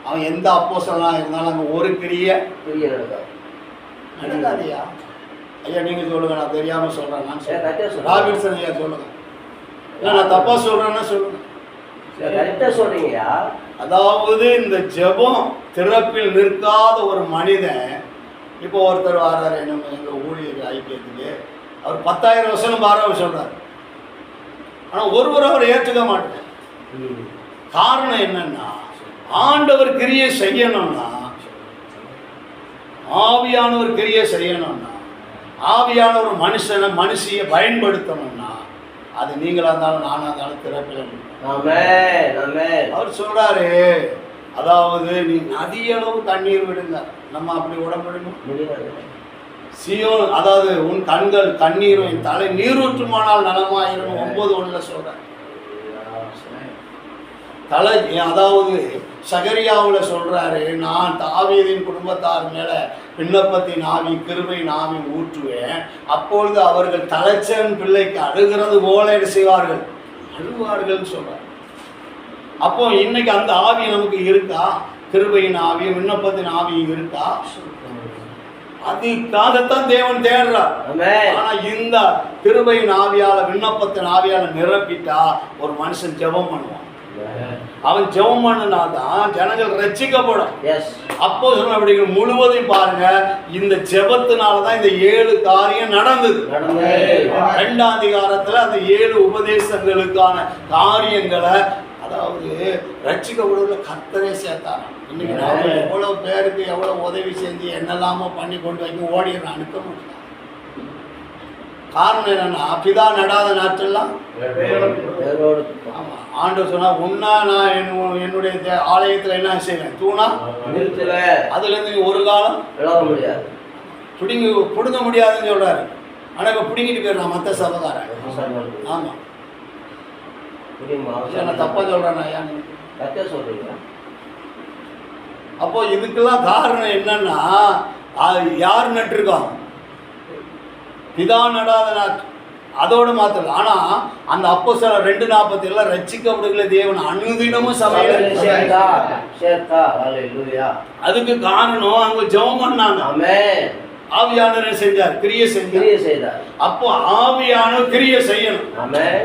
அவன் எந்த அப்போஸ்தலனா இருந்தாலும் அங்க ஒரு கிரியை நடக்காதையா? ஐயா நீங்க சொல்லுங்க, நான் தெரியாம சொல்றேன். ராபின்சன் ஐயா சொல்லுங்க. இல்லை நான் தப்பா சொல்றேன்னா சொல்லுங்க. சொல்றீங்கயா? அதாவது இந்த ஜெபம் திறப்பில் நிற்காத ஒரு மனிதன், இப்போ ஒருத்தர் வர்றாரு நம்ம எங்க ஊழியர் ஐக்கியத்துக்கு, அவர் 10,000 வசனம் பாராம சொல்றாரு. ஆனா ஒருவர் அவரை ஏற்றுக்க மாட்டேன். காரணம் என்னன்னா, ஆண்டவர் கிரியை செய்யணும்னா, ஆவியானவர் கிரியை செய்யணும்னா, ஆவியானவர் மனுஷியை பயன்படுத்தணும்னா, அது நீங்களா இருந்தாலும் நானா இருந்தாலும் திறப்பில். அவர் சொல்றாரு, அதாவது நீ நதியளவு தண்ணீர் விடுங்க. நம்ம அப்படி விட முடியுமா? சியோன், அதாவது உன் கண்கள் தண்ணீரும் என் தலை நீரூற்றுமானால் நலமாயிரும் 9:1 சொல்ற தலை. அதாவது சகரியாவில் சொல்றாரு, நான் தாவீதின் குடும்பத்தார் மேல விண்ணப்பத்தின் ஆவி கிருபையின் ஆவி ஊற்றுவேன், அப்பொழுது அவர்கள் தலைச்சன் பிள்ளைக்கு அழுகிறது போல என்ன செய்வார்கள்? அழுவார்கள் சொல்றார். அப்போ இன்னைக்கு அந்த ஆவி நமக்கு இருக்கா? கிருபையின் ஆவி விண்ணப்பத்தின் ஆவி இருக்கா? அதுக்காகத்தான் தேவன் தேடுறார். ஆனா இந்த கிருபையின் ஆவியால விண்ணப்பத்தின் ஆவியால நிரப்பிட்டா ஒரு மனுஷன் ஜெபம் பண்ணுவான். அவன் ஜெபம் பண்ணினாதான் ஜனங்கள் ரட்சிக்கப்படும். அப்போ சொன்ன முழுவதும் பாருங்க, இந்த ஜெபத்தினாலதான் இந்த 7 காரியம் நடந்தது. 2ஆம் அதிகாரத்துல அந்த 7 உபதேசங்களுக்கான காரியங்களை, அதாவது ரட்சிக்கப்படுவதில் கர்த்தரே சேர்த்தாங்க. இன்னைக்கு நாம எவ்வளவு பேருக்கு எவ்வளவு உதவி செஞ்சு என்னெல்லாமோ பண்ணி கொண்டு வைக்க ஓடிடுறான், அனுப்ப முடியல. காரணம் என்னன்னா, பிதா நடாத நாட்டெல்லாம் ஆமா ஆண்டவர் சொன்னா, உன்னா நான் என்னுடைய ஆலயத்துல என்ன செய்வேன்? தூணா அதுல இருந்து ஒரு காலம் பிடுங்க முடியாதுன்னு சொல்றாரு. ஆனால் இப்போ பிடிங்கிட்டு போயிடுறான் மற்ற சபைக்காரன். ஆமாம், நான் தப்பாக சொல்கிறேன் ஐயா. கரெக்டாக சொல்கிறீங்க. அப்போ இதுக்கெல்லாம் காரணம் என்னன்னா, யார் நட்டுருக்கோம்? பிதா நடாத நாட்டு. அதோடு மாத்திரம். ஆனால் அந்த அப்போஸ்தலர் 2:47 ரட்சிக்கப்படுகிற தேவன் அனுதினமும் சபையில் சேர்த்தா. ஹல்லேலூயா. அதுக்கு காரணம் அவங்க ஜெபம் பண்ணாங்க. ஆமென். ஆவியானவர் செஞ்சார், கிரியை செய்தார். அப்போ ஆவியானவர் கிரியை செய்யணும். ஆமென்.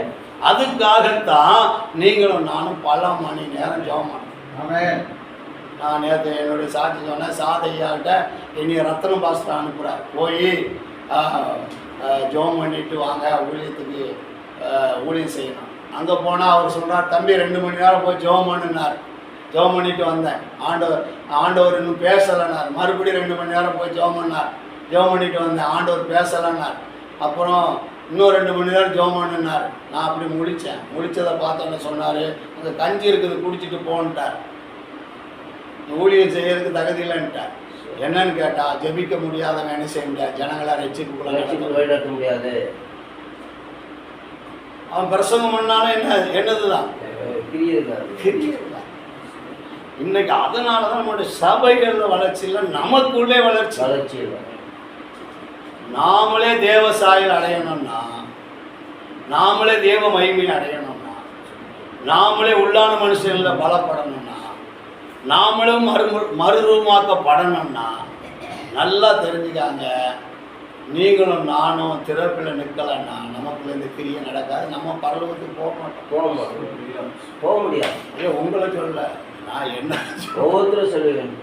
அதுக்காகத்தான் நீங்களும் நானும் பல மணி நேரம் ஜெபம் பண்ணணும். ஆமென். நான் நேற்று என்னுடைய சாட்சி சொன்னேன். சாதையாகிட்ட என்னைய ரத்தனம் பாஸ்டர் அனுப்புகிறார், போய் ஜெபம் பண்ணிட்டு வாங்க, ஊழியத்துக்கு ஊழியம் செய்யணும். அங்கே போனால் அவர் சொல்கிறார், தம்பி 2 மணி நேரம் போய் ஜெபம் பண்ணினார். ஜெபம் பண்ணிட்டு வந்தேன். ஆண்டவர் இன்னும் பேசலைனார். மறுபடியும் 2 மணி நேரம் போய் ஜெபம் பண்ணார். ஜெபம் பண்ணிட்டு வந்தேன். ஆண்டவர் பேசலைன்னார். அப்புறம் இன்னும் 2 மணி நேரம் ஜெபம் பண்ணினார். நான் அப்படி முழித்தேன். முழித்ததை பார்த்தோன்னு சொன்னார், அங்கே கஞ்சி இருக்குது குடிச்சிட்டு போன்ட்டார். ஊழியம் செய்யறதுக்கு தகுதி இல்லைன்ட்டார். என்னன்னு கேட்டா, ஜெபிக்க முடியாதவன் என்ன செய்ய முடியாது, ஜனங்களை ரட்சிக்க முடியாது. அவன் பிரசங்கம் பண்ணாலும் என்னதுதான் இன்னைக்கு. அதனாலதான் நம்மளுடைய சபைகள வளர்ச்சி இல்லை, நமக்குள்ளே வளர்ச்சி இல்லை. நாமளே தேவ சாயல் அடையணும்னா, நாமளே தேவ மகிமை அடையணும்னா, நாமளே உள்ளான மனுஷன்ல பலப்படணும்னா, நாமளும் மறுரூபமாக்கப்படணும்னா, நல்லா தெரிஞ்சுக்காங்க. நீங்களும் நானும் திறப்பில் நிற்கலன்னா நமக்குள்ள இந்த கிரியை நடக்காது. நம்ம பரலோகத்துக்கு போக முடியாது. ஐயோ, உங்களை சொல்ல, நான் என்ன ஒவ்வொருத்தரும் சொல்லுவேன்,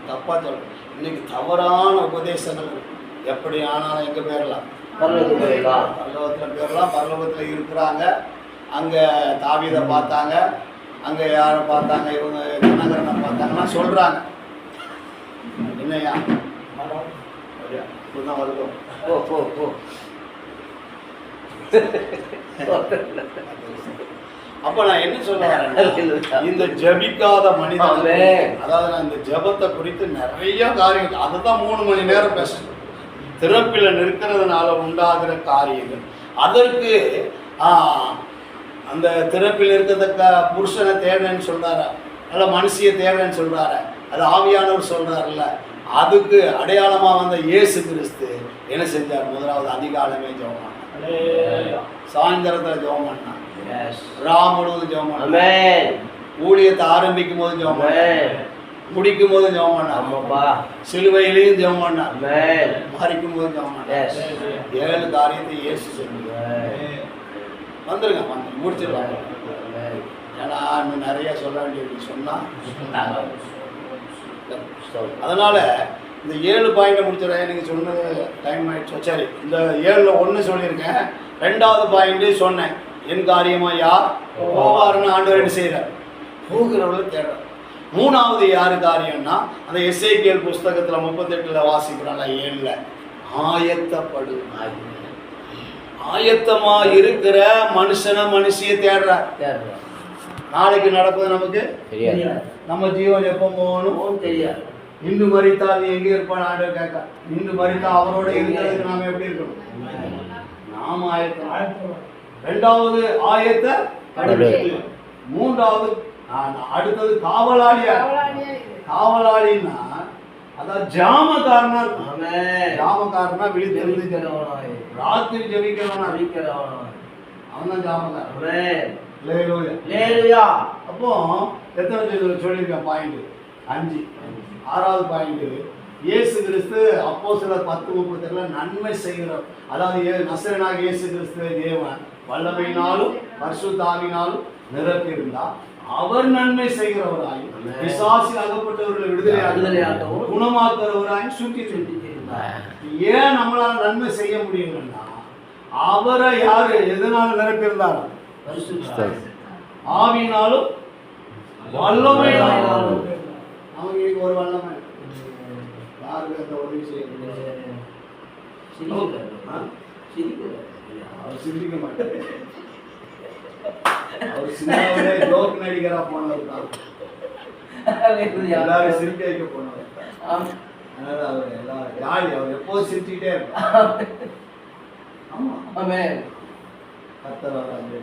தப்பா சொல்றேன். இன்னைக்கு தவறான உபதேசங்கள் இருக்கு. எப்படி ஆனாலும் எங்கே போயிடலாம், பரலோகத்தில் போயிடலாம். பரலோகத்தில் இருக்கிறாங்க. அங்கே தாவீதை பார்த்தாங்க, அங்கே யாரை பார்த்தாங்க, இவங்க தினகரனை பார்த்தாங்கன்னா சொல்கிறாங்க. என்னையா இப்படிதான் வருவோம். அப்போ நான் என்ன சொல்ல வரேன், இந்த ஜபிக்காத மனிதன், அதாவது நான் இந்த ஜபத்தை குறித்து நிறைய காரியங்கள், அதுதான் 3 மணி நேரம் பேசணும். திறப்பில் நிற்கிறதுனால உண்டாகிற காரியங்கள், அதற்கு அந்த திறப்பில் இருக்கிறதுக்க புருஷனை தேவைன்னு சொல்கிறாரு, அல்ல மனுஷியை தேவைன்னு சொல்கிறாரு, அது ஆவியானவர் சொல்கிறாருல்ல. அதுக்கு அடையாளமாக வந்த இயேசு கிறிஸ்து என்ன செஞ்சார்? முதலாவது அதிகாலமே ஜெபம் பண்ணார், சாயந்தரத்தில் ஜெபம் பண்ணார், ராம் முழுவதும் ஜெபம் பண்ணார், ஊழியத்தை ஆரம்பிக்கும் போது ஜெபம் பண்ணார், முடிக்கும் போது ஜெபம் பண்ணார், சிலுவையிலையும் ஜெபம் பண்ணார், மறிக்கும் போது ஜெபம் பண்ணார். 7 காரியத்தை இயேசு செஞ்சார். வந்துருங்க, முடிச்சிடலாம். ஏன்னா இன்னும் நிறைய சொல்ல வேண்டியது சொன்னால், அதனால் இந்த 7 பாயிண்ட்டை முடிச்சிடறேன். எனக்கு சொன்னது டைம் ஆகிடுச்சு. சரி, இந்த 7ல் 1 சொல்லியிருக்கேன். 2வது பாயிண்ட்டு சொன்னேன், என் காரியமாக யார் போவாருன்னு ஆண்டவர் என்ன செய்கிறார்? போகிறவர்கள் தேடுறார். 3வது யார் காரியம்னா, அந்த எசேக்கியேல் புஸ்தகத்தில் 38 வாசிக்கிறாங்க. 7ல் ஆயத்தப்படு. ஆயத்தமா இருக்கிற மனுஷியை தேடுறார். நாளைக்கு நடப்பது நமக்கு தெரியாது. நம்ம ஜீவன் எப்போ போகணும் தெரியாது. இன்று மரித்தால் எங்கே இருப்பான் ஆண்டவர் கேட்க. இன்று மரித்தால் அவரோட இருக்கிறதுக்கு நாம எப்படி இருக்கணும்? நாம ஆயத்தம். 2வது ஆயத்த. 3வது அடுத்தது காவலாளியா. காவலாளின்னா அதான் ஜாமக்காரனா இருக்கும். ஜாமக்காரனா விழித்திருந்து ராத்திரி ஜெபிக்கிறவனா அவன் தான் ஜாமக்காரன். அப்போ எத்தனை சொல்லியிருக்கேன் பாயிண்ட்? 5. 6வது பாயிண்ட், இயேசு கிறிஸ்து அப்போஸ்தலர் 10:37 நன்மை செய்கிறோம். அதாவது நசரேயனாகிய இயேசு கிறிஸ்து தேவன் வல்லமையினாலும் பரிசுத்த ஆவியினாலும் நிரப்பியிருந்தார். அவர் நன்மை செய்கிறவராய், பிசாசில் அகப்பட்டவர்களை விடுதலையாகவும் குணமாக்குறவராய் சுற்றி இருந்தார். ஏன் நம்மளால நன்மை செய்ய முடியலன்னா, அவரை யாரு எதனால நிரப்பியிருந்தார்? ஆவியினாலும் வல்லமையினாலும். அவங்களுக்கு ஒரு வல்லமை யாருக்கு அந்த உதவி செய்ய அவர் சிந்திக்க மாட்டார். அவர் சின்னாவிலே ஜோக் நடிகரா போனவர் தான். எல்லாரும் சிரிக்க வைக்க போனவர். அதனால அவர் எல்லாம் ஜாலி, அவர் எப்போதும் சிரிச்சுக்கிட்டே இருப்பார். ஆமா ஆமென். கர்த்தர் அவர் அந்த